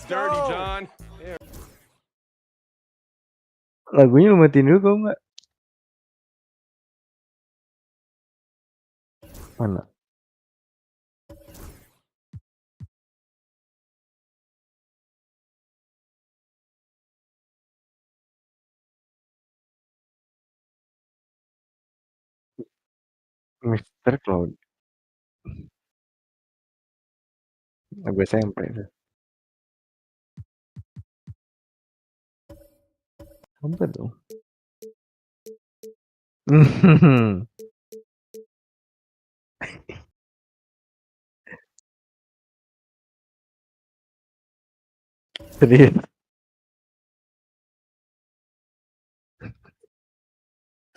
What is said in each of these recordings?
That's dirty, John. Lagunya lu matiin dulu kok enggak? Mana? Mister Cloud. Lagu SMP itu. Apa dong? Serius.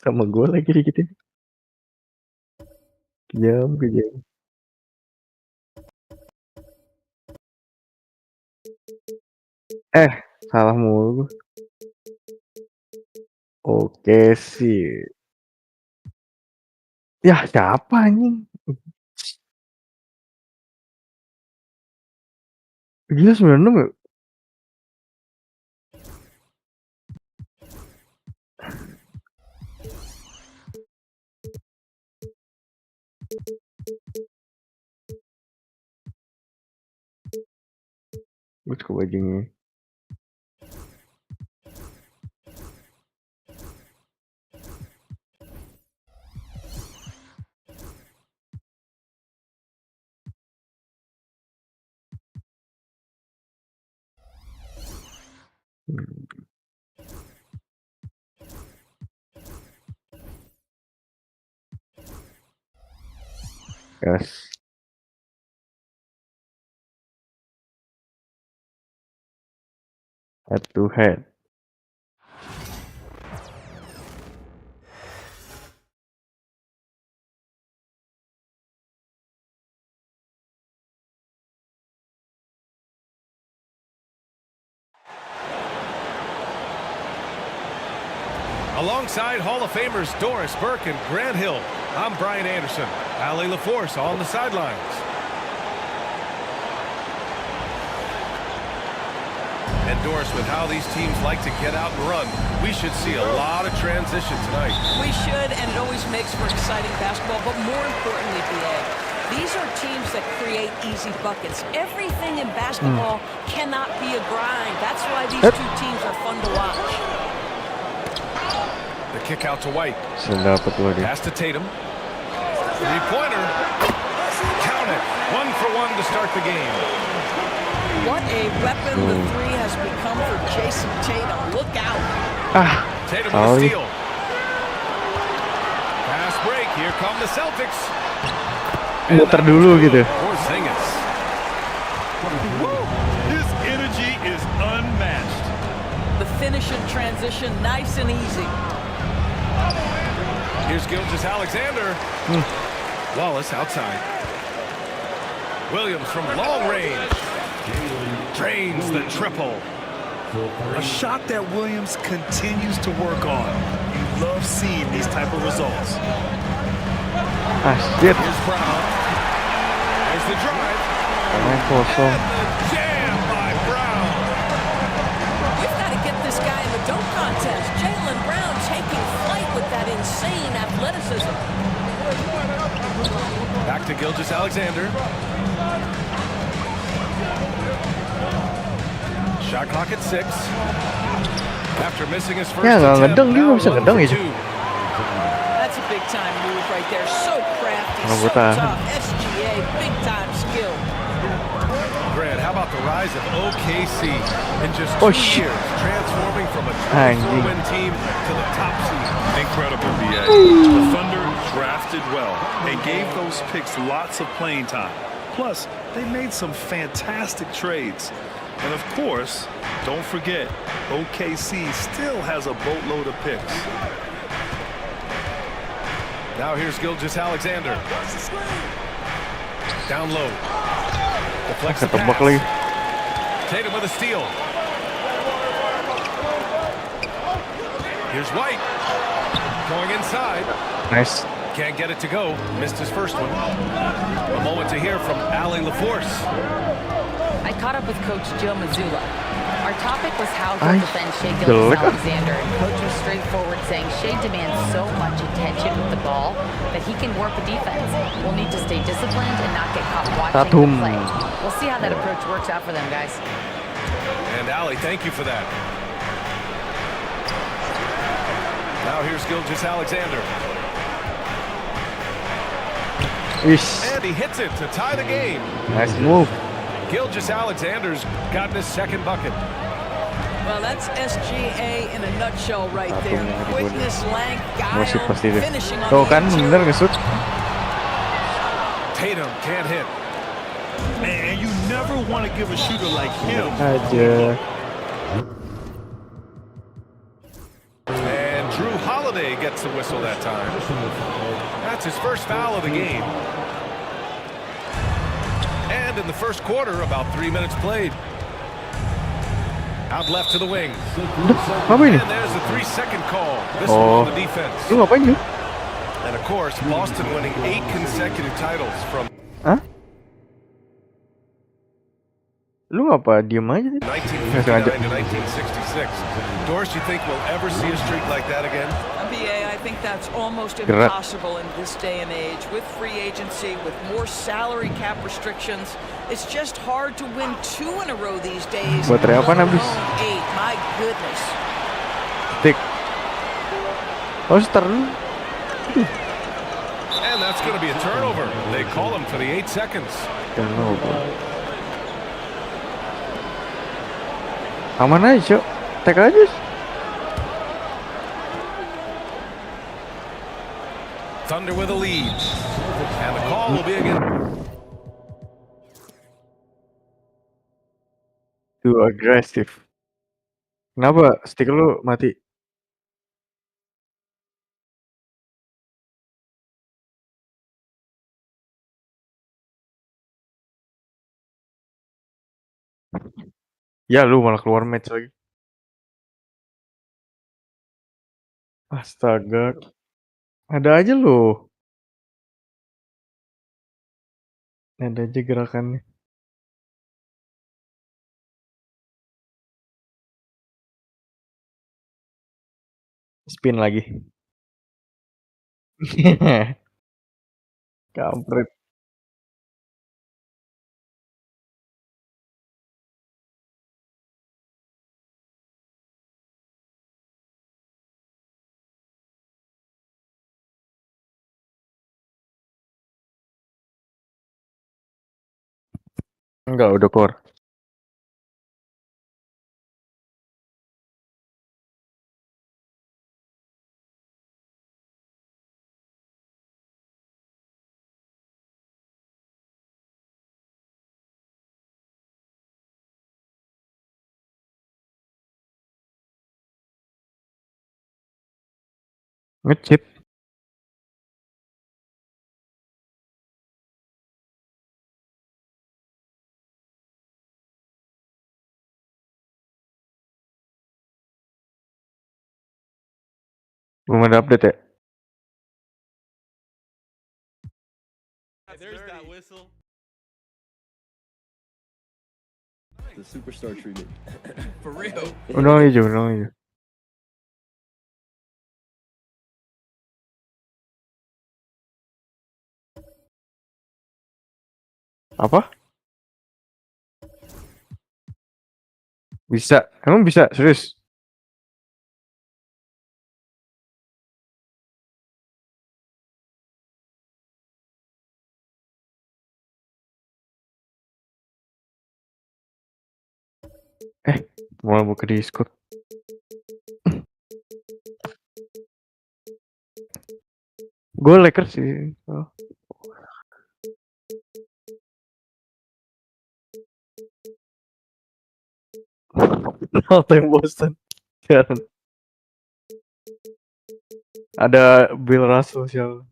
Sama gue lagi dikit ini. Kejam. Salah mulu. Oke sih. Ya siapa anjing? Gila 96 ya? Gue suka bajunya. Yes. Head to head. Alongside Hall of Famers Doris Burke and Grant Hill, I'm Brian Anderson. Allie LaForce on the sidelines. And Doris, with how these teams like to get out and run, we should see a lot of transition tonight. We should, and it always makes for exciting basketball, but more importantly, BA, these are teams that create easy buckets. Everything in basketball cannot be a grind. That's why these two teams are fun to watch. The kick out to White. Pass to Tatum. Three-pointer. Count it. 1 for 1 to start the game. What a weapon the three has become for Jason Tatum. Look out. Tatum with a steal. Pass break. Here come the Celtics. Muter dulu gitu. Porzingis. His energy is unmatched. The finish in transition, nice and easy. Here's Gilgeous-Alexander. Wallace outside. Williams from long range. Drains the triple. A shot that Williams continues to work on. You love seeing these type of results. Shit. Here's Brown. There's the drive. Kosong. Jam by Brown. We've got to get this guy in the dunk contest. Jaylen Brown taking flight with that insane athleticism. Back to Gilgeous-Alexander. Shot clock at 6. After missing his first attempt, now 1 for 2. That's a big time move right there. So crafty, so tough. SGA, big time skill. Grant, how about the rise of OKC in just 2 years, transforming from a 24-win team to the top seed? Incredible, BA. The Thunder drafted well and gave those picks lots of playing time. Plus, they made some fantastic trades. And of course, don't forget, OKC still has a boatload of picks. Now here's Gilgeous-Alexander. Down low. Deflects the pass. Tatum with a steal. Here's White. Going inside. Nice. Can't get it to go. Missed his first one. A moment to hear from Allie LaForce. I I caught up with Coach Joe Mazzulla. Our topic was how to Ay, defend Shea jelek ah. Alexander, and Coach was straightforward, saying Shea demands so much attention with the ball that he can warp a defense. We'll need to stay disciplined and not get caught watching Tatum. the play. We'll see how that approach works out for them, guys. And Allie, thank you for that. Now here's Gilgeous Alexander. Ish. And he hits it to tie the game. Nice move. Gilgeous Alexander's gotten his second bucket. Well, that's SGA in a nutshell right Tatum there. yang kedua Quickness, length, Masih guile, pasti deh. finishing on Tuh the kan interior. bener nge-shoot. Tatum can't hit. And you never want to give a shooter like him. Aja. And Drew Holiday gets the whistle that time. That's his first foul of the game. And in the first quarter, about 3 minutes played. Out left to the wing. Apa ini? And there's a 3-second call. This Oh. one for the defense. Lu ngapain lu? And of course, Boston winning 8 consecutive titles from Hah? Lu ngapa diem aja tadi? 1959 to 1966. Doris, you think we'll ever see a streak like that again? BA, I think that's almost Gerak. impossible in this day and age. With free agency, with more salary cap restrictions, it's just hard to win 2 in a row these days. Baterai apaan let habis? alone 8. My goodness. Tik. Oh, start dulu. And that's going to be a turnover. They call him for the 8 seconds. Turnover. Aman aja, Cok. Tek aja. Thunder with a lead. And the call will be again. Too aggressive. Kenapa stick lu mati? Ya lu malah keluar match lagi. Astaga. Ada aja lu. Ada aja gerakannya. Spin lagi. Kampret. Enggak, udah keluar. Ngechip. Belum ada update ya? There's that whistle. The superstar treatment. For real. Undang hijau, undang hijau. Apa? Bisa. Emang bisa? Serius? Mulai buka Discord. Gue Lakers sih. Oh. All-time Boston. Siaran. Ada Bill Russell siapa?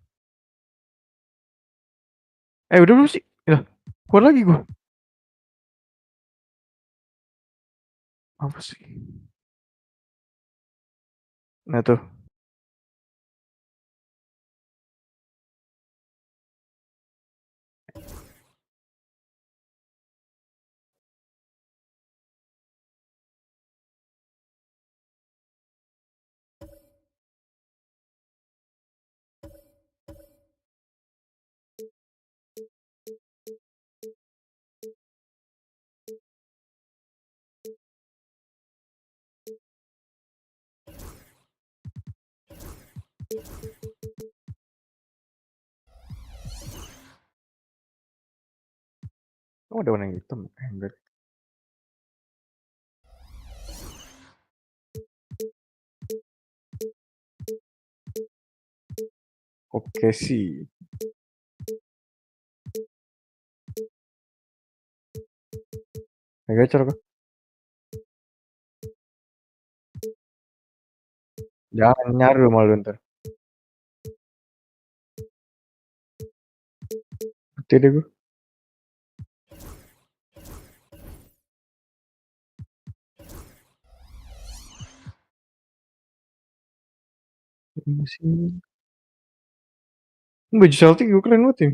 Udah belum sih? Ya, keluar lagi gue. Apa sih? Nah tuh. Oh, ada warna hitam. Enggak. Oke sih. Agak gacor kok. Jangan nyaru malu ntar. Mati deh gue. Masih. Baju Celtic gue keren banget ya.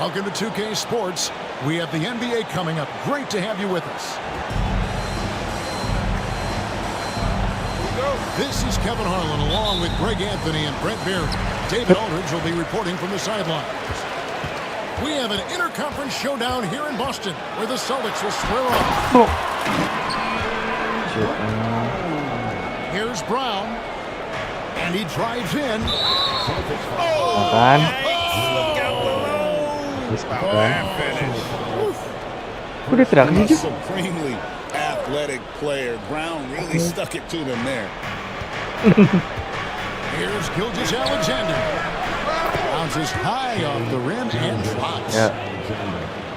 Welcome to 2K Sports. We have the NBA coming up. Great to have you with us. This is Kevin Harlan along with Greg Anthony and Brent Beard. David Aldridge will be reporting from the sidelines. We have an interconference showdown here in Boston where the Celtics will square off. Here's Brown. And he drives in. Kan. Udah teriak sih. Supremely athletic player. Brown really stuck it to them there. Here's Gilgeous Alexander. Bounces high off the rim and drops. Ya.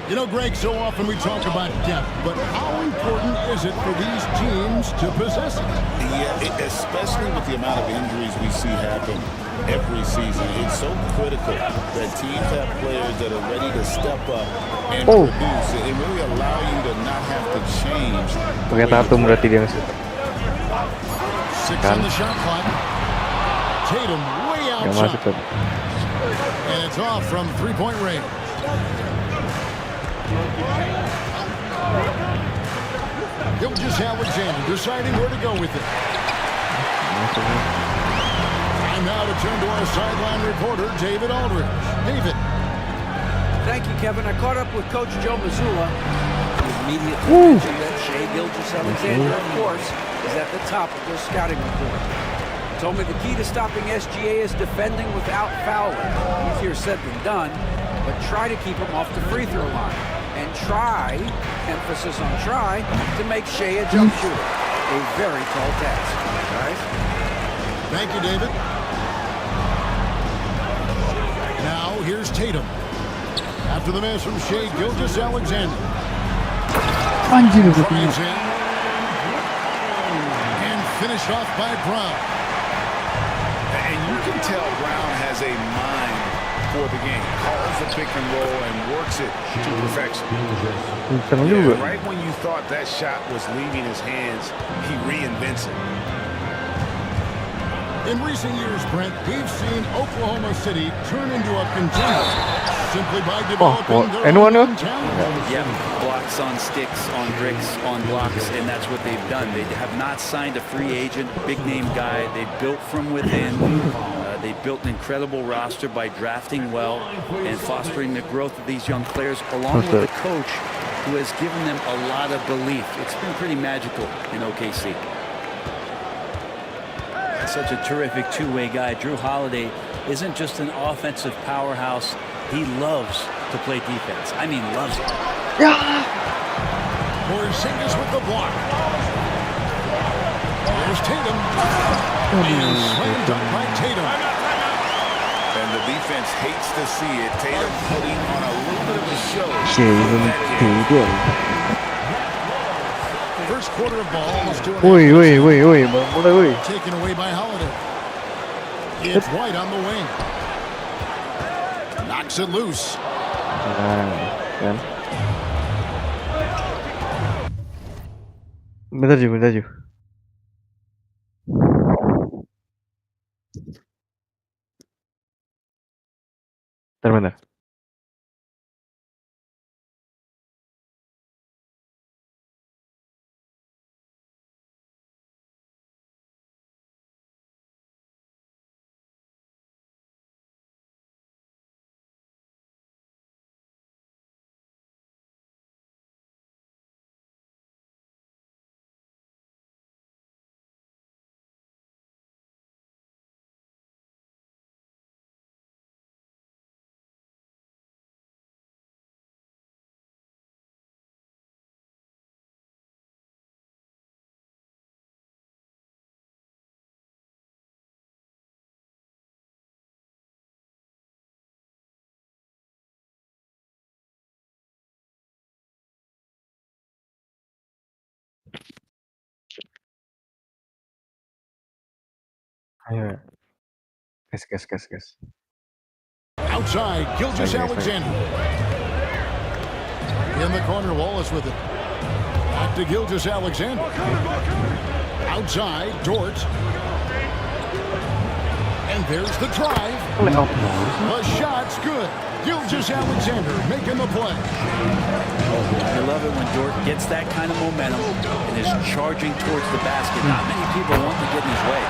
You know, Greg, so often we talk about depth, but how important is it for these teams to possess it? Yeah, especially with the amount of injuries we see happen every season. It's so critical that teams have players that are ready to step up and produce. It really allow you to not have to change. Pakai tatum berarti dia ngasih. 6 on the shot clock. Tatum way Gak masuk outside. tadi. And it's off from three-point range. Gilgeous Alexander deciding where to go with it. And now to turn to our sideline reporter, David Aldridge. David. Thank you, Kevin. I caught up with Coach Joe Mazzulla. He immediately mentioned that Shai Gilgeous-Alexander, of course, is at the top of their scouting report. He told me the key to stopping SGA is defending without fouling. Easier said than done, but try to keep him off the free throw line. And try, emphasis on try, to make Shai a jump shooter. A very tall task, guys. Thank you, David. Now, here's Tatum. After the miss from Shai Gilgeous-Alexander. Anjir, Drives in. And finished off by Brown. And you can tell Brown has a mind for the game. Calls the pick and roll and works it to perfection. Yeah, right when you thought that shot was leaving his hands, he reinvents it. In recent years, Brent, we've seen Oklahoma City turn into a contender simply by developing their anyone own else? talent. Yeah, blocks on sticks, on bricks, on blocks, and that's what they've done. They have not signed a free agent, big-name guy. They built from within. They built an incredible roster by drafting well and fostering the growth of these young players, along with a coach who has given them a lot of belief. It's been pretty magical in OKC. Such a terrific two-way guy. Drew Holiday isn't just an offensive powerhouse. He loves to play defense. I mean, loves it. Porzingis with the block. There's Tatum. And slam dunk by Tatum. And the defense hates to see it. Tatum putting on a little bit of a show. First quarter of ball, almost 2.5. Woi, mulai woi. Taken away by Holiday. It's White on the wing. Knocks it loose. Nah, kan. Bentar Ju. Bentar. Ayo. Gas. Outside, Gilgeous-Alexander. In the corner, Wallace with it. Back to Gilgeous-Alexander. Outside, Dort. And there's the drive. The shot's good. Gilgeous-Alexander making the play. I love it when Dort gets that kind of momentum and is charging towards the basket. Not many people want to get in his way.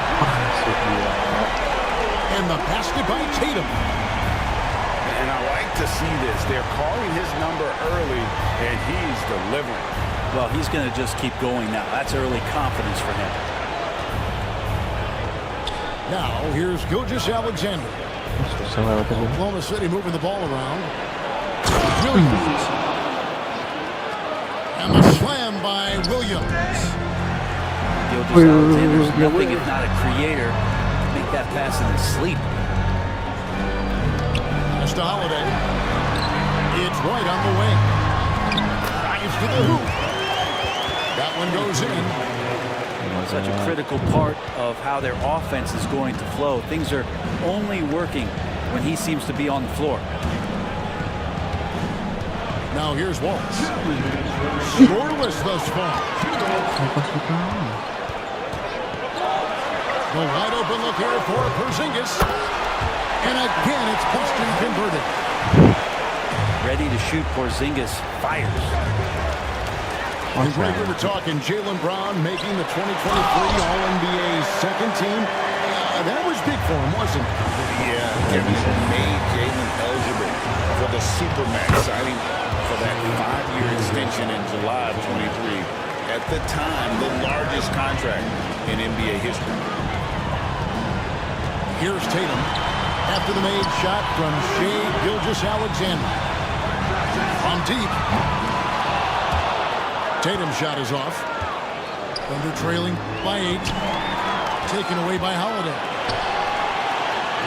And the basket by Tatum. And I like to see this. They're calling his number early, and he's delivering. Well, he's going to just keep going now. That's early confidence for him. Now, here's Gilgeous-Alexander. Oklahoma City moving the ball around. Williams. And the slam by Williams. Gilgeous-Alexander's nothing if not a creator. Make that pass in his sleep. Pass to Holiday. It's White on the wing. Drives to the hoop. That one goes in. Such a critical part of how their offense is going to flow. Things are only working when he seems to be on the floor. Now here's Wallace. Scoreless thus far. The wide open look here for Porzingis. And again, it's Boston converted. Ready to shoot. Porzingis fires. And right here we're talking Jaylen Brown making the 2023 All-NBA second team. That was big for him, wasn't it? Yeah, Kevin made Jaylen eligible for the Supermax signing for that 5-year extension in July of 23. At the time, the largest contract in NBA history. Here's Tatum after the made shot from Shai Gilgeous-Alexander. From deep. Tatum's shot is off. Thunder trailing by 8. Taken away by Holiday.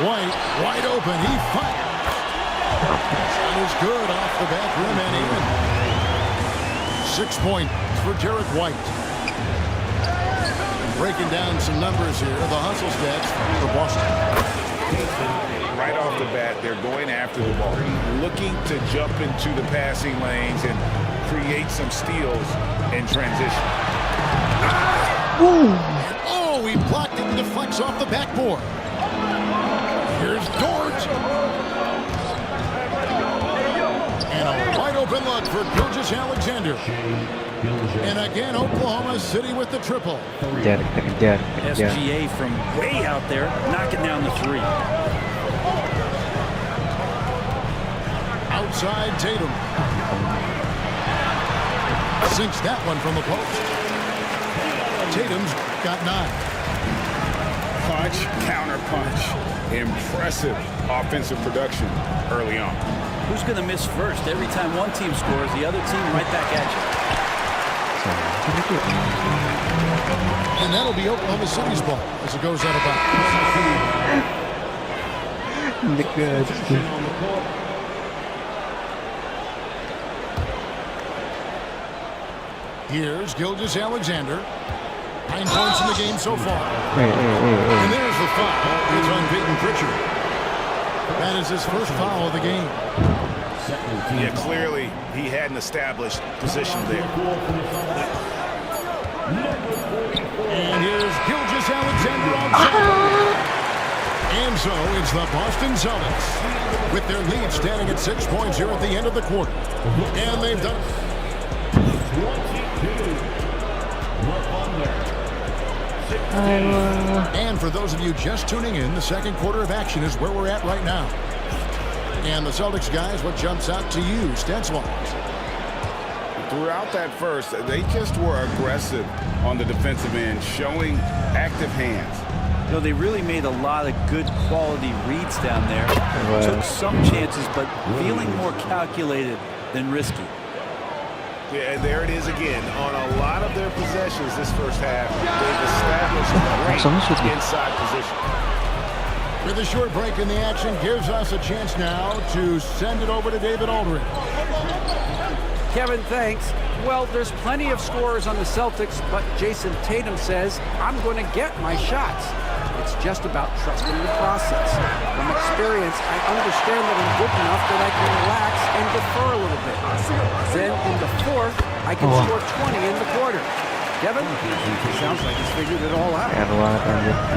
White, wide open. He fires. Shot is good off the back rim and in. 6 points for Derek White. Breaking down some numbers here. The hustle stats for Boston. Right off the bat, they're going after the ball, looking to jump into the passing lanes and create some steals in transition. Oh, he blocked it and deflects off the backboard. Here's Dort. And a wide open look for Gilgeous-Alexander. And again, Oklahoma City with the triple. SGA from way out there, knocking down the three. Outside Tatum. Sinks that one from the post. Tatum's got 9. Punch, counter punch. Impressive offensive production early on. Who's going to miss first? Every time one team scores, the other team right back at you. And that'll be Oklahoma City's ball as it goes out of bounds. Here's Gilgeous-Alexander. 9 points in the game so far. And there's the foul. It's on Peyton Pritchard. That is his first foul of the game. Yeah, clearly he had an established position there. And here's Gilgeous-Alexander outside. And so it's the Boston Celtics with their lead standing at 6 points here at the end of the quarter. And they've done it. And for those of you just tuning in, the second quarter of action is where we're at right now. And the Celtics guys, what jumps out to you, stats-wise? Throughout that first, they just were aggressive on the defensive end, showing active hands. You know, they really made a lot of good quality reads down there. Took some chances, but feeling more calculated than risky. Yeah, and there it is again. On a lot of their possessions this first half, they've established great inside position. With a short break in the action, gives us a chance now to send it over to David Aldridge. Kevin, thanks. Well, there's plenty of scorers on the Celtics, but Jason Tatum says, I'm going to get my shots. It It's just about trusting the process. From experience, I understand that I'm good enough that I can relax and defer a little bit. Then in the fourth, I can score 20 in the quarter. Kevin, sounds like he's figured it all out.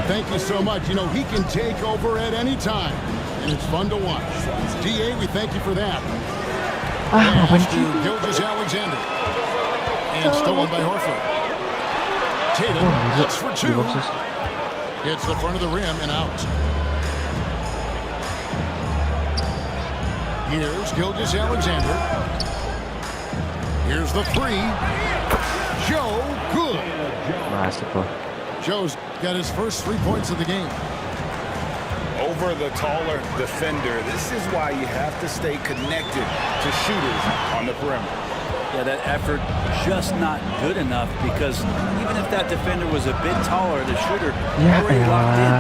Thank you so much. You know, he can take over at any time, and it's fun to watch. DA, we thank you for that. Pass to Gilgeous-Alexander. And stolen by Horford. Tatum hits for two. Hits the front of the rim and out. Here's Gilgeous-Alexander. Here's the three. Joe, good. Joe's got his first 3 points of the game. Over the taller defender. This is why you have to stay connected to shooters on the perimeter. Yeah, that effort just not good enough because even if that defender was a bit taller, the shooter already locked in.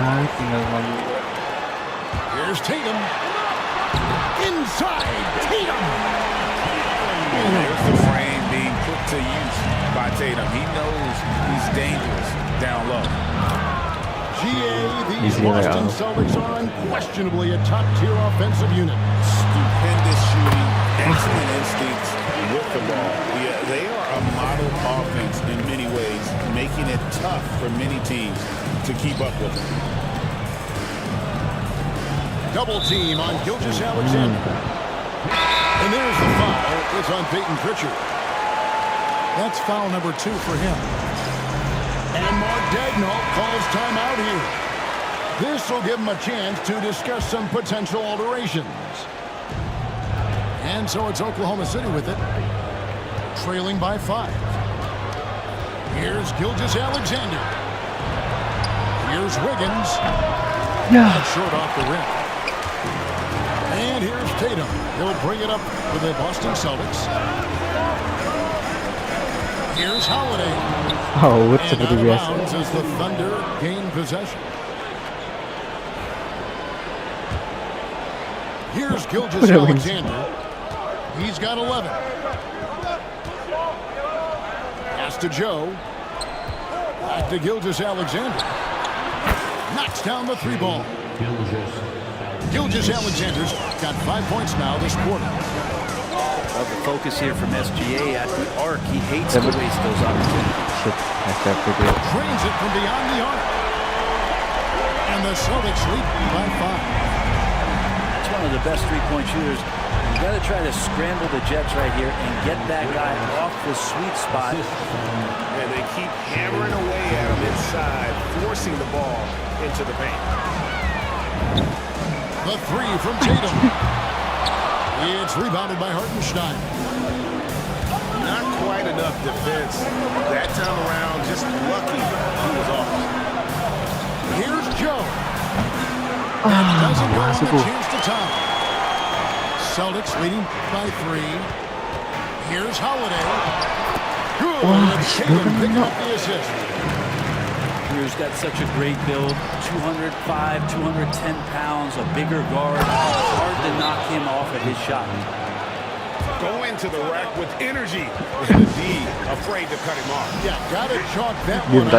Here's Tatum. Inside, Tatum. There's the frame being put to use by Tatum. He knows he's dangerous down low. These Boston Celtics are unquestionably a top-tier offensive unit. Stupendous shooting, excellent instincts with the ball. Yeah, they are a model offense in many ways, making it tough for many teams to keep up with them. Double team on Gilgeous-Alexander. And there's the foul. It's on Peyton Pritchard. That's foul number 2 for him. And Mark Daigneault calls timeout here. This will give him a chance to discuss some potential alterations. And so it's Oklahoma City with it, trailing by 5. Here's Gilgeous-Alexander. Here's Wiggins. Not short off the rim. And here's Tatum. He'll bring it up for the Boston Celtics. Here's Holiday. What's and out of bounds as the Thunder gain possession. Here's Gilgeous-Alexander. He's got 11. Pass to Joe. Back to Gilgeous-Alexander. Knocks down the 3 ball. Gilgeous-Alexander's got 5 points now this quarter. Well, the focus here from SGA at the arc. He hates to waste those opportunities. Drains it from beyond the arc. And the Celtics lead by 5. That's one of the best three-point shooters. You got to try to scramble the Jets right here and get that guy off the sweet spot. And they keep hammering away at him inside, forcing the ball into the paint. The 3 from Tatum. It's rebounded by Hartenstein. Not quite enough defense. That time around, just lucky he was off. Here's Joe. And doesn't go on the chance to tie. Celtics leading by 3. Here's Holiday. Good. Tatum picking up the assist. He's got such a great build. 205, 210 pounds, a bigger guard. Hard to knock him off of his shot. Go into the rack with energy. And the D afraid to cut him off. Yeah, gotta chalk that one up.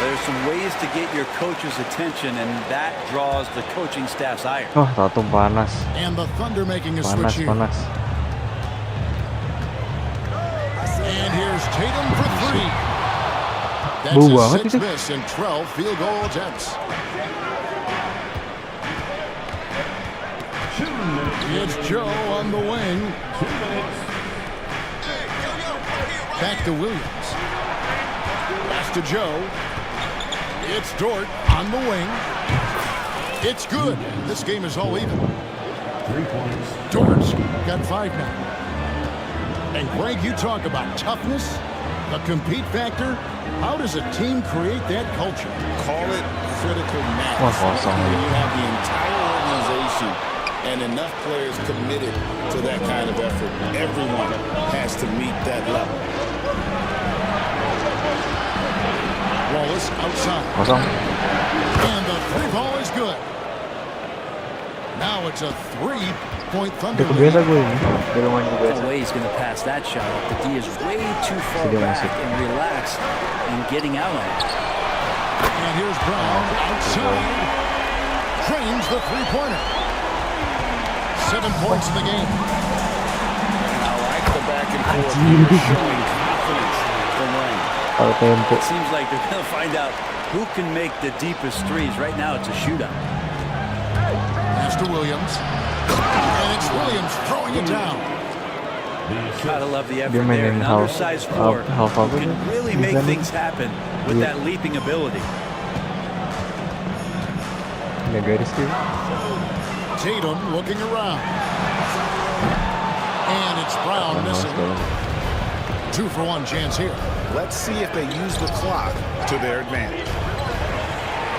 There's some ways to get your coach's attention, and that draws the coaching staff's ire. And the Thunder making a switch here. And here's Tatum for 3. That's a 6th miss and 12 field goal attempts. It's Joe on the wing. Back to Williams. Pass to Joe. It's Dort on the wing. It's good. This game is all even. 3 points. Dort's got 5 now. And Greg, you talk about toughness, the compete factor. How does a team create that culture? Call it critical mass. You have the entire organization and enough players committed to that kind of effort. Everyone has to meet that level. Wallace outside. And the 3 ball is good. Now it's a 3-point Thunder lead. No way he's going to pass that shot. The D is way too far back and relaxed in getting out on it. And here's Brown outside. Drains the three-pointer. 7 points in the game. I like the back and forth. You're showing confidence from Wayne. It seems like they're going to find out who can make the deepest threes. Right now, it's a shootout. Pass to Williams. And it's Williams throwing it down. Gotta love the effort there. An undersized four who can really make things happen with that leaping ability. Tatum looking around. And it's Brown missing. 2-for-1 chance here. Let's see if they use the clock to their advantage.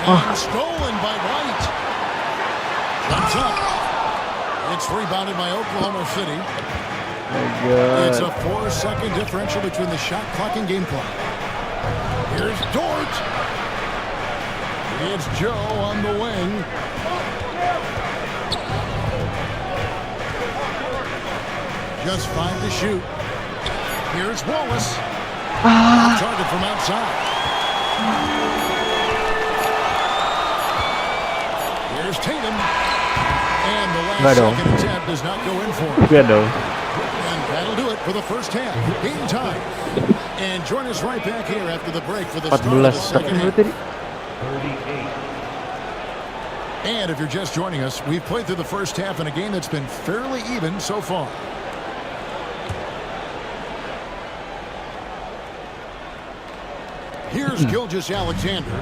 And stolen by White. Jumps up. It's rebounded by Oklahoma City. It's a 4-second differential between the shot clock and game clock. Here's Dort. It's Joe on the wing. Just 5 to shoot. Here's Wallace. Target from outside. Here's Tatum. And the last second attempt does not go in for it. And that'll do it for the first half. Game time. And join us right back here after the break for the start of the second half. And if you're just joining us, we've played through the first half in a game that's been fairly even so far. Here's Gilgeous-Alexander.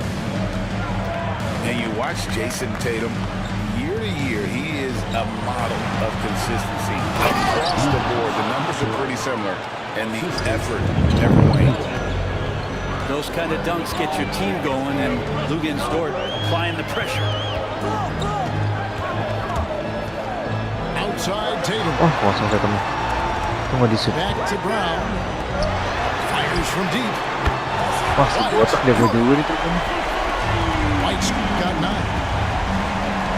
And you watch Jason Tatum. Year to year, he is a model of consistency. Across the board, the numbers are pretty similar. And the effort never wanes. Those kind of dunks get your team going, and Luguentz Dort applying the pressure. Outside Tatum. Back to Brown. Fires from deep. White's got 9.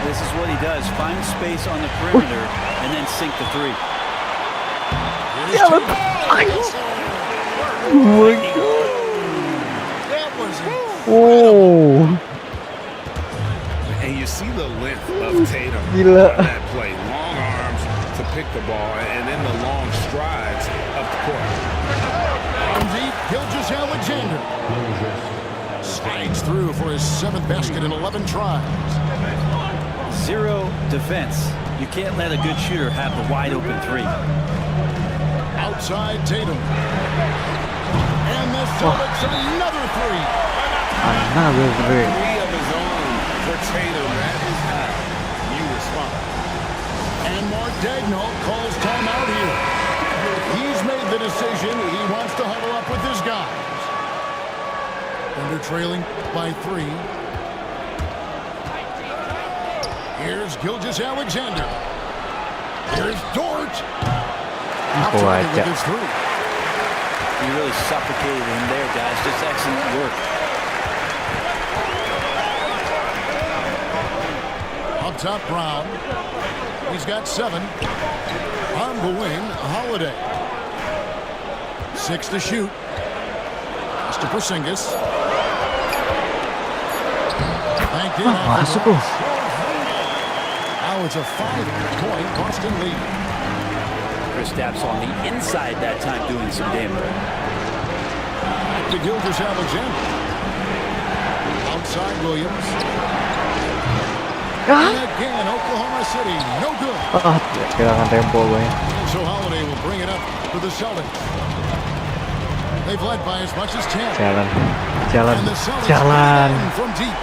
This is what he does. Find space on the perimeter and then sink the three. Oh my God. That was incredible. And you see the length of Tatum on that play. Long arms to pick the ball, and then the long strides up the court. From deep, Gilgeous-Alexander slides through for his 7th basket in 11 tries. Zero defense. You can't let a good shooter have the wide open three. Outside Tatum. And the Celtics another three. Another three. Three of his own for Tatum. That is how you respond. And Mark Daigneault calls timeout here. He's made the decision. He wants to huddle up with his guys. Thunder trailing by 3. Here's Gilgeous-Alexander. Here's Dort. With his 3. You really suffocated him there, guys. Just excellent work. Up top, Brown. He's got 7. On the wing, Holiday. 6 to shoot. Pass to Porzingis. Thank you. Now it's a 5-point Boston lead. Kristaps on the inside that time doing some damage. Back to Gilgeous-Alexander. Outside Williams. And again, Oklahoma City, no good. Kehilangan tempo gue. So Holiday will bring it up for the Celtics. They've led by as much as 10. Jalan. And the Celtics from deep.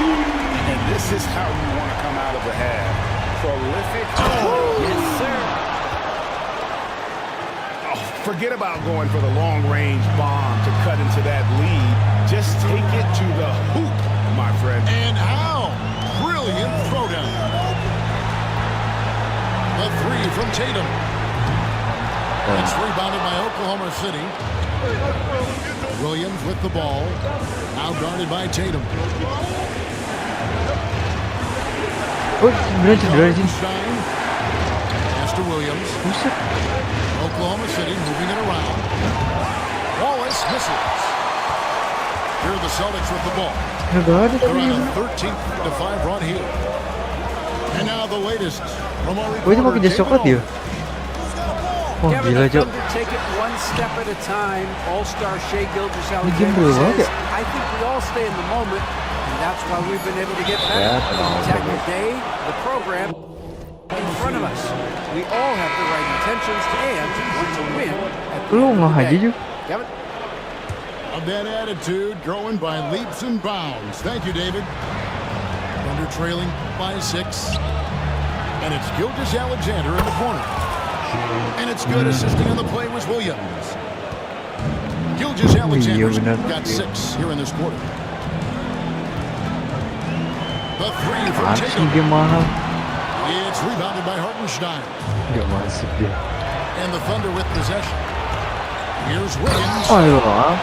And this is how you want to come out of the half. Prolific. Yes, sir. Forget about going for the long-range bomb to cut into that lead. Just take it to the hoop, my friend. And how? Brilliant throwdown. A 3 from Tatum. It's rebounded by Oklahoma City. Williams with the ball. Now guarded by Tatum. Pass to Williams. Oklahoma City moving it around. Wallace misses. Here are the Celtics with the ball. Nggak ada They're tapi. on a 13-5 run here. And now the latest from our Oh ini pakai reporter, jas coklat ya? Oh Kevin, gila the Cok. Thunder take it one step at a time. All-star Shai Game Gilgeous-Alexander berapa says, ya? I think we all stay in the moment, and that's why we've been able to get better. Attack the day, the program, in front of us. We all have the right intentions and want to win at the Lu end of ngah the aja day. Ju. Kevin? Of that attitude growing by leaps and bounds. Thank you, David. Thunder trailing by 6. And it's Gilgeous-Alexander in the corner. And it's good. Assisting on the play was Williams. Gilgeous-Alexander's got 6 here in this quarter. The 3 from Langsung Tatum. dia mahal. It's rebounded by Hartenstein. Nggak masuk dia. And the Thunder with possession. Here's Wiggins. Oh iya.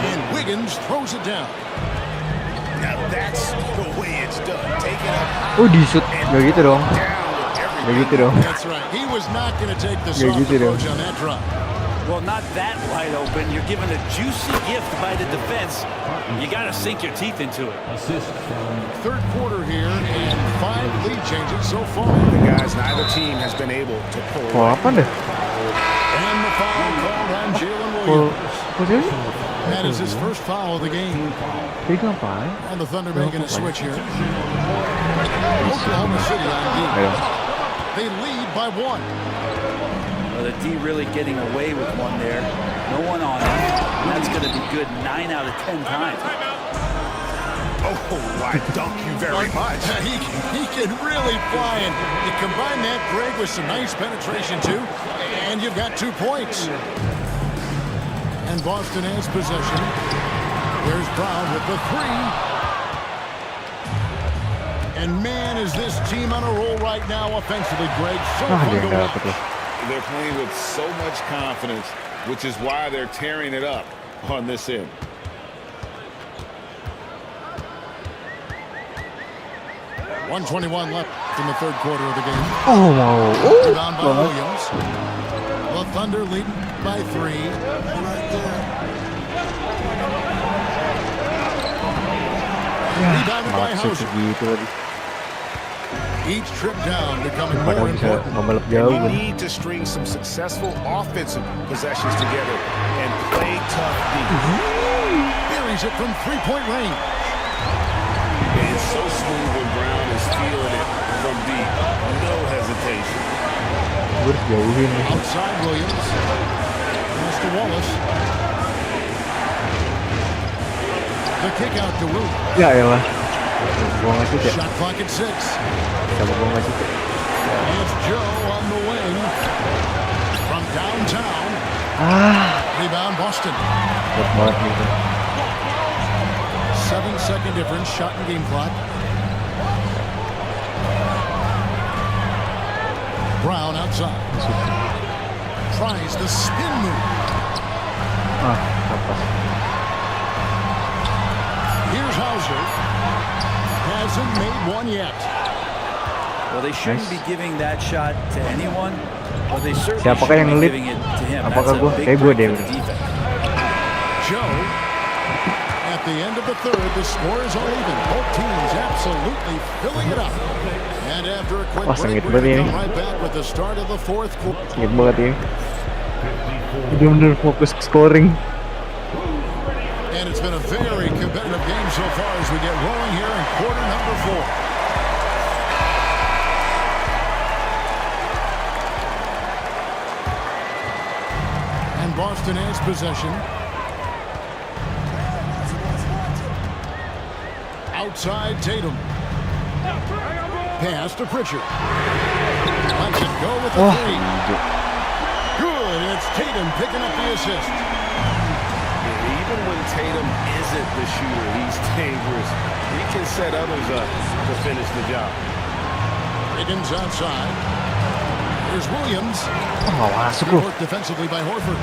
And Wiggins throws it down. Now that's the way it's done. Take it up Oh di shoot. Nggak gitu dong. down with everything. Nggak gitu dong. That's right. He was not going to take the Yeah, soft you did it. approach on that drop. Well, not that wide open. You're given a juicy gift by the defense. You got to sink your teeth into it. Third quarter here and 5 lead changes so far. Guys, neither team has been able to pull Oh away. apa dah? And the foul called on Jalen Oh, Williams. apa sih? That is his first foul of the game. Jadi ngapain? And the Thunder making a switch here. Oklahoma City on D. Ayo. They lead by 1. Well, the D really getting away with one there. No one on him. That's going to be good 9 out of 10 times. Oh, why dunk you very much. He can really fly, and you combine that, Greg, with some nice penetration too, and you've got 2 points. And Boston has possession. There's Brown with the 3. And man, is this team on a roll right now offensively, Greg. So Ah fun dia to nggak watch. dapet loh. They're playing with so much confidence, which is why they're tearing it up on this end. .121 left in the third quarter of the game. Oh mau. Rebound by Williams. The Thunder leading by 3. Rebounded by Maksud Hauser. gitu tadi. Each trip down becoming Padahal more bisa important. ngebalap You jauh kan. need to string some successful offensive possessions together and play tough defense. Buries it from 3-point range. It's so smooth when Brown is feeling it from deep. No hesitation. Gue harus jauhin nih. Outside Williams. Pass to Wallace. The kick out to Williams. Ya elah. Gua nggak shoot ya. Shot clock at 6. Coba gua nggak shoot ya. It's Joe on the wing. From downtown. Rebound Boston. Kuat banget gitu. 7-second difference. Shot and game clock. Brown outside. Tries the spin move. Apa? Here's Hauser. Hasn't made one yet. Well, they shouldn't Nice. be giving that shot to anyone, but they certainly Siapakah yang shouldn't be ngelit? giving it to him. Apakah That's gua? a big Kayak gua break deh, for the bro. defense. Joe. At the end of the third, the score is all even. Both teams absolutely filling it up. And after a quick Wah, break, sengit we're going to banget come ini. right back with the start of the fourth quarter. Ingat banget ini. Bener-bener fokus ke scoring. And it's been a very competitive game so far as we get rolling here in quarter number 4. And Boston has possession. Outside Tatum. Pass to Pritchard. Lets it go with the 3. Good. It's Tatum picking up the assist. Even when Tatum isn't the shooter, he's dangerous. He can set others up to finish the job. Higgins outside. Here's Williams. Oh, masuk Good loh. work defensively by Horford.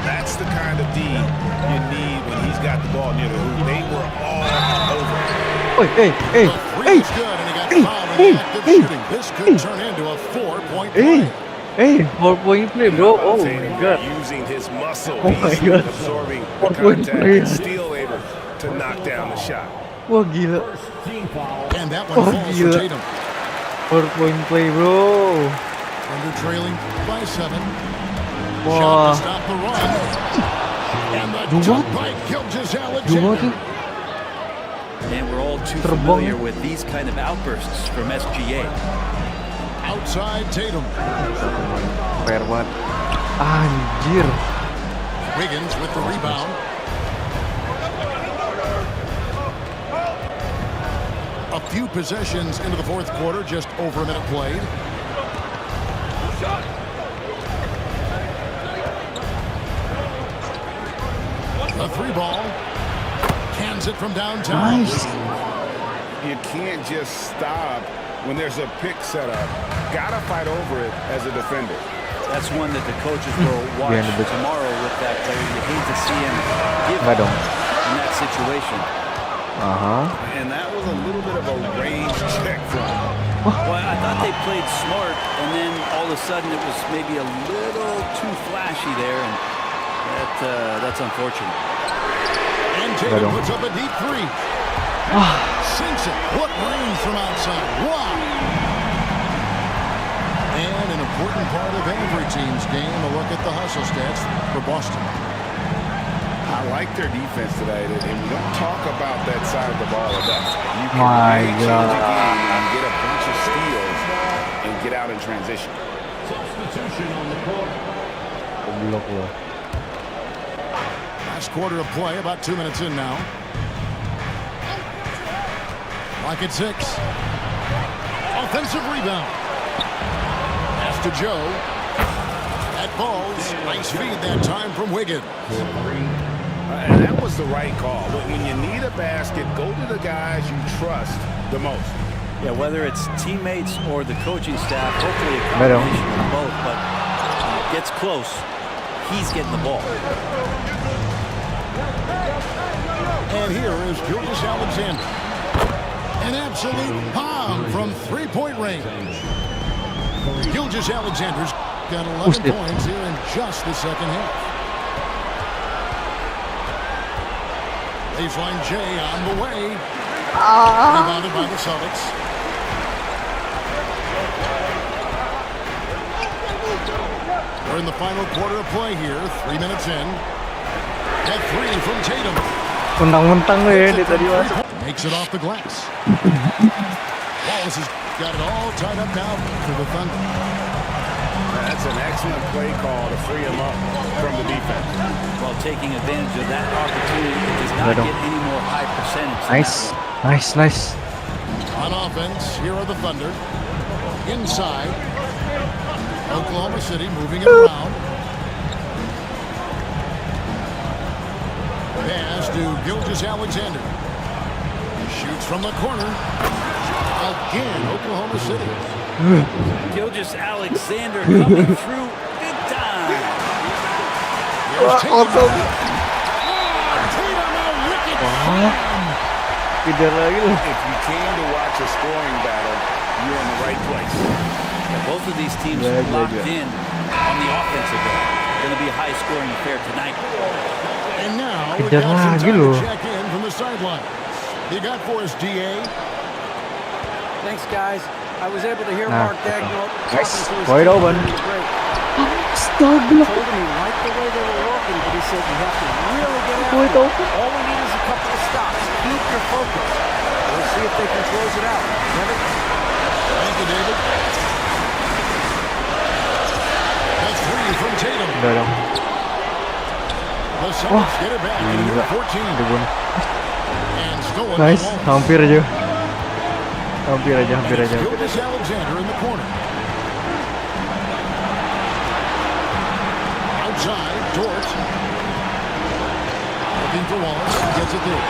That's the kind of D you need when he's got the ball near the hoop. They were all over. Oi, The three is good, and he got fouled in the act of shooting. This could turn into a 4-point play. 4-point play bro. Oh my god. Using his muscle, Oh my he's God. absorbing the 4-point contact play. and still able to knock down the shot. Wah gila. And that one falls for gila. Tatum. 4-point play bro. Thunder trailing by 7. Shot Wah. to stop the run. And the jump by Gilgeous-Alexander. And we're all too familiar with these kind of outbursts from SGA. Outside Tatum. Fair banget. Anjir. Wiggins with the rebound. A few possessions into the fourth quarter, just over a minute played. A 3-ball. Cans it from downtown. Nice. You can't just stop when there's a pick set up. Gotta fight over it as a defender. That's one that the coaches will watch tomorrow with that player. You hate to see him give up in that situation. And that was a little bit of a range check from him. Well, I thought they played smart, and then all of a sudden it was maybe a little too flashy there, and that's unfortunate. And Tatum puts up a deep 3. Sinks it. What range from outside. Wow. And an important part of every team's game, a look at the hustle stats for Boston. I like their defense today, and we don't talk about that side of the ball enough. You can My really change a God. game and get a bunch of steals and get out in transition. Goblok lo. Last quarter of play, about 2 minutes in now. Lock at 6. Offensive rebound. Pass to Joe. That falls. Nice feed that time from Wiggins. And that was the right call. When you need a basket, go to the guys you trust the most. Yeah, whether it's teammates or the coaching staff, hopefully a combination of both, but when it gets close, he's getting the ball. And here is Gilgeous-Alexander. An absolute bomb from 3-point range. Gilgeous-Alexander's got 11 points here in just the second half. Baseline J on the way. Rebounded by the Celtics. We're in the final quarter of play here. 3 minutes in. At 3 from Tatum. Mentang-mentang lo ya dia tadi masuk. Makes it off the glass. Wallace has got it all tied up now for the Thunder. That's an excellent play call to free him up from the defense. While taking advantage of that opportunity, it does not get any more high percentage. Nice. On offense, here are the Thunder. Inside. Oklahoma City moving it around. Pass to Gilgeous-Alexander. Shoots from the corner. Again, Oklahoma City. Gilgeous-Alexander coming through big time. Kejar lagi loh. If you came to watch a scoring battle, you're in the right place. Yeah, both of these teams locked in on the offensive end. Going to be a high-scoring affair tonight. And now we Kejar got some lagi time loh. to check in from the sideline. You got for us, DA. Thanks, guys. I was able to hear Mark Dagnall talking to his Wide team open. during the break. Stop. Told him he liked the way they were working, but he said you have to really get after it. All we need is a couple of stops. Keep your focus. We'll see if they can close it out. Kevin? Thank you, David. That's 3 from Tatum. Udah dong. The Celtics get it back in Gila. 14. Dibunuh. And stolen Nice. by Wallace. Hampir aja. Hampir aja. Gilgeous-Alexander in the corner. Outside, Dort. Looking for Wallace. Gets it there.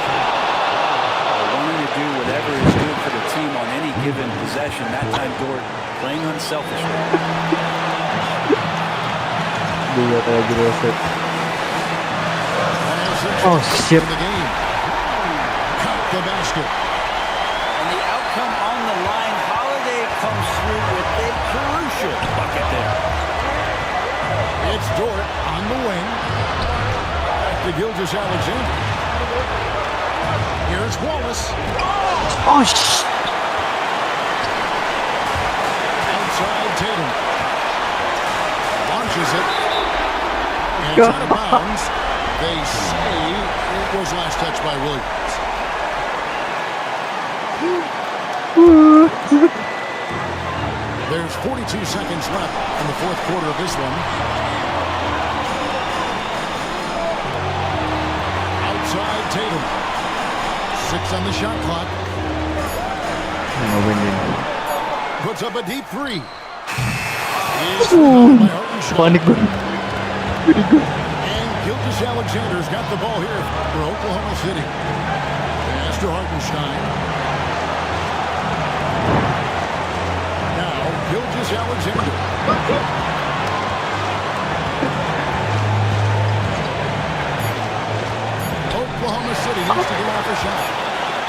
Wanting to do whatever is good for the team on any given possession. That time, Dort playing unselfishly. Dua lagi reset. Oh shit. The game. Count the basket. And the outcome on the line, Holiday comes through with a crucial bucket there. It's Dort on the wing. Back to Gilgeous-Alexander. Here's Wallace. Oh, shh. Outside Tatum. Launches it. And it's out of bounds. They say it was last touched by Williams. There's 42 seconds left in the fourth quarter of this one. Outside Tatum. 6 on the shot clock. Puts up a deep three. Panik gue. And Gilgeous Alexander's got the ball here for Oklahoma City. Pass to Hartenstein. Now, Gilgeous Alexander. Oklahoma City needs to get off a shot.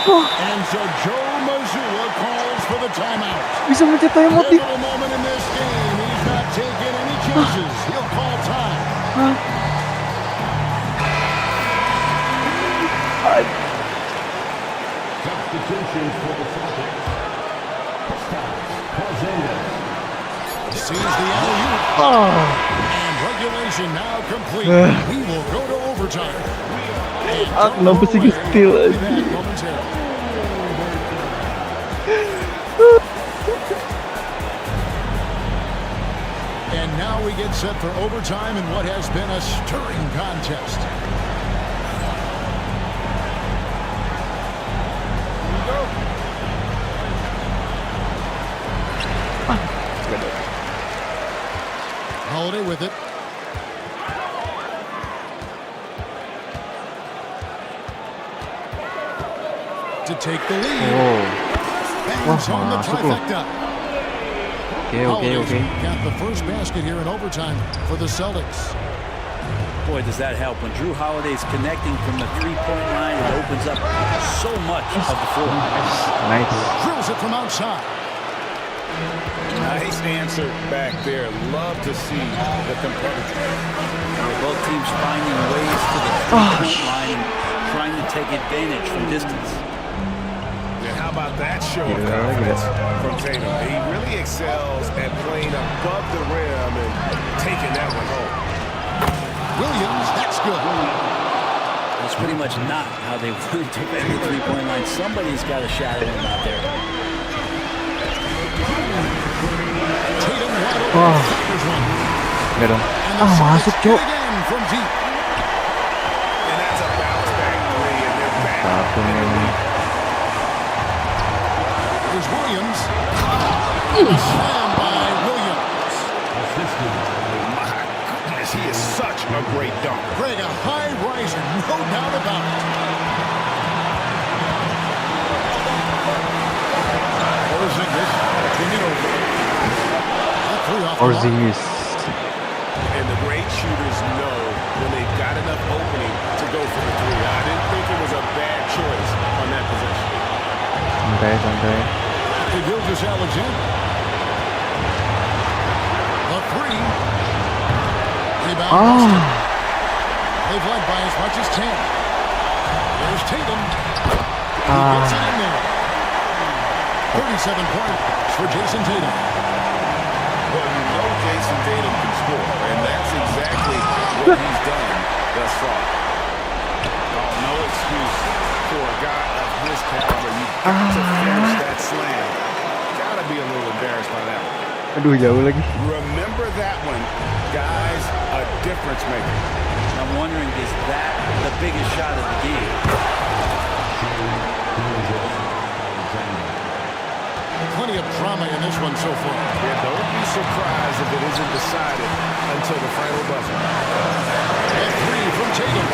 And so Joe Mazzulla calls for the timeout. Bisa mencet timeout nih. Pivotal moment in this game. He's not taking any chances. He'll call time. Substitutions for the Celtics. Sees the alley-oop. And regulation now complete. We will go to overtime. Kenapa sih steal aja? And now we get set for overtime in what has been a stirring contest. Holiday with it. To take the lead. Bangs on the trifecta. Okay. Got the first basket here in overtime for the Celtics. Boy, does that help. When Drew Holiday's connecting from the three-point line, it opens up so much of the floor. Nice. Drills it from outside. Nice answer back there. Love to see the competitor. Both teams finding ways to the three-point line and trying to take advantage from distance. And how about that show of confidence from Tatum? He really excels at playing above the rim and taking that one home. Williams, that's good. That's pretty much not how they want to defend the three-point line. Somebody's got a shadow him out there. Tatum wide open. There's one. Meron. Masuk, Cok. Again from deep. And that's a bounce back three, and they're back. There's Williams. Slam by Williams. My goodness, he is such a great dunker. Greg, a high riser, no doubt about it. Porzingis. And the great shooters know when they've got enough opening to go for the three. I didn't think it was a bad choice on that possession. Santai. To Gilgeous Alexander. The three. Rebound. Boston. They've led by as much as 10. There's Tatum. He gets it in there. 37 points for Jason Tatum. Well, you know Jason Tatum can score, and that's exactly what he's done thus far. Oh, no excuse for a guy of his caliber. You've got to finish that slam. Got to be a little embarrassed by that one. Aduh, jauh lagi. Remember that one, guys, a difference maker. I'm wondering, is that the biggest shot of the game? Plenty of drama in this one so far. Yeah, don't be surprised if it isn't decided until the final buzzer. And three from Tatum.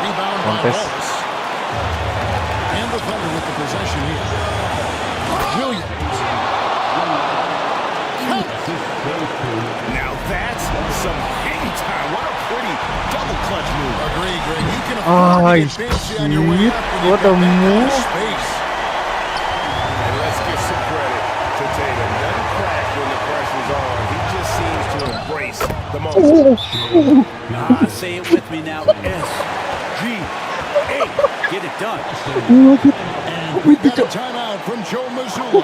Rebound by Wallace. And the Thunder with the possession here. Williams. Now that's some hang time. What a pretty double clutch move. Agree, Greg. You can afford to get fancy on your way up when what you've a got that kind of move. space. And let's give some credit to Tatum. Doesn't crack when the pressure's on. He just seems to embrace the moment. Say it with me now. S-G-A. Shea, get it done. And we got a timeout from Joe Mazzulla.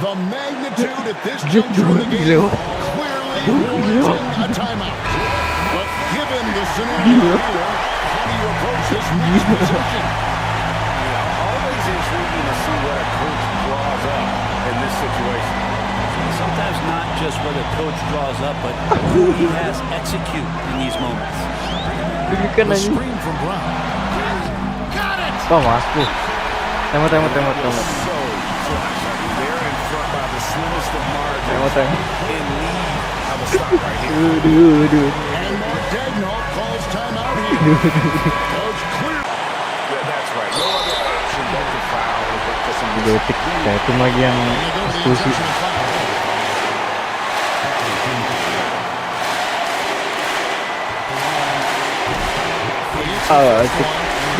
The magnitude at this juncture in the game clearly warranting a timeout. But given the scenario here, how do you approach this next possession? Always intriguing to see what a coach draws up in this situation. Sometimes not just what a coach draws up, but who he has execute in these moments. The screen from Brown. Got it! Oh, masuk. Tembak. So clutch. I mean, they're in front by the slimmest of margins in need of a stop right here. And Mark Daigneault calls timeout here. Coach clear. Yeah, that's right. No other option but to foul and look for some Detik. Ya, itu lagi yang eksklusif.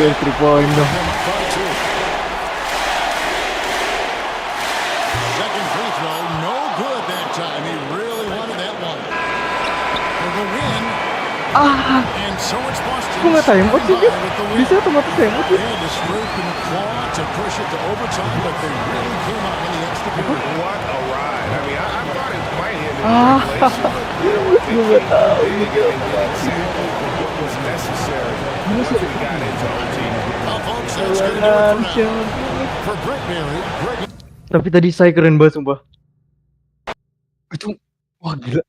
Dari 3 point dong. Second free throw, no good that time. He really wanted that one. For the win. And so it's Boston. Kok nggak tembak sih dia? Bisa otomatis tembak They ya? had to scrape and claw to push it to overtime, but they really came out in the extra period. What a ride. I mean, I thought it might have been regulation, but Gue nggak tahu they gitu. exactly what was necessary once we got into OT. Folks, that's going to do it for now. For Britt Barry, Tapi tadi saya keren banget sumpah. Itu wah gila.